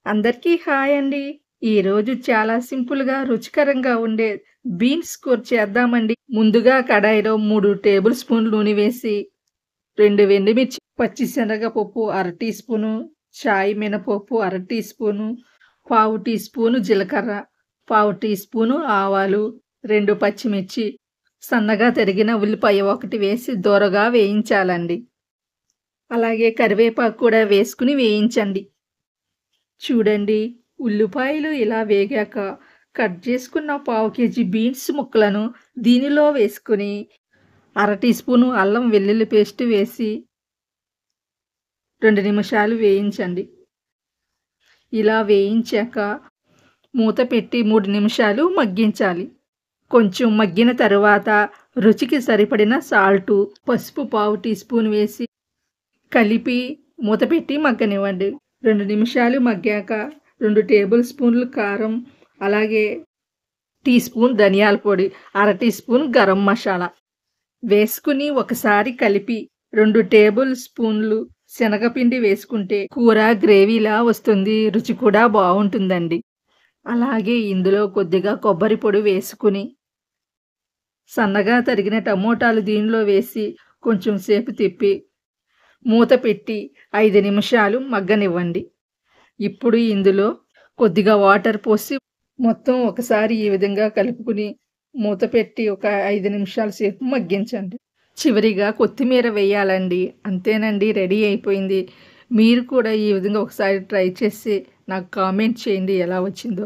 అందరికీ హాయ్ అండి. ఈరోజు చాలా సింపుల్‌గా, రుచికరంగా ఉండే బీన్స్ కూర చేద్దామండి. ముందుగా కడాయిలో 3 టేబుల్ స్పూన్లు నూనె వేసి, 2 ఎండుమిర్చి, పచ్చిశనగపప్పు అర టీ స్పూను, చాయ్ మినపప్పు అర టీ స్పూను, పావు టీ స్పూను జీలకర్ర, పావు టీ స్పూను ఆవాలు, 2 పచ్చిమిర్చి, సన్నగా తరిగిన ఉల్లిపాయ ఒకటి వేసి దోరగా వేయించాలండి. అలాగే కరివేపాకు కూడా వేసుకొని వేయించండి. చూడండి, ఉల్లిపాయలు ఇలా వేగాక కట్ చేసుకున్న పావు కేజీ బీన్స్ ముక్కలను దీనిలో వేసుకుని అర టీ స్పూను అల్లం వెల్లుల్లి పేస్ట్ వేసి 2 నిమిషాలు వేయించండి. ఇలా వేయించాక మూత పెట్టి 3 నిమిషాలు మగ్గించాలి. కొంచెం మగ్గిన తరువాత రుచికి సరిపడిన సాల్టు, పసుపు పావు టీ స్పూన్ వేసి కలిపి మూత పెట్టి మగ్గనివ్వండి. 2 నిమిషాలు మగ్గాక 2 టేబుల్ స్పూన్లు కారం, అలాగే టీ స్పూన్ ధనియాల పొడి, అర టీ స్పూన్ గరం మసాలా వేసుకుని ఒకసారి కలిపి 2 టేబుల్ స్పూన్లు శనగపిండి వేసుకుంటే కూర గ్రేవీలా వస్తుంది. రుచి కూడా బావుంటుందండి. అలాగే ఇందులో కొద్దిగా కొబ్బరి పొడి వేసుకుని సన్నగా తరిగిన టమోటాలు దీనిలో వేసి కొంచెం సేపు తిప్పి మూత పెట్టి 5 నిమిషాలు మగ్గనివ్వండి. ఇప్పుడు ఇందులో కొద్దిగా వాటర్ పోసి మొత్తం ఒకసారి ఈ విధంగా కలుపుకుని మూత పెట్టి ఒక 5 నిమిషాల సేపు మగ్గించండి. చివరిగా కొత్తిమీర వేయాలండి. అంతేనండి, రెడీ అయిపోయింది. మీరు కూడా ఈ విధంగా ఒకసారి ట్రై చేసి నాకు కామెంట్ చేయండి ఎలా వచ్చిందో.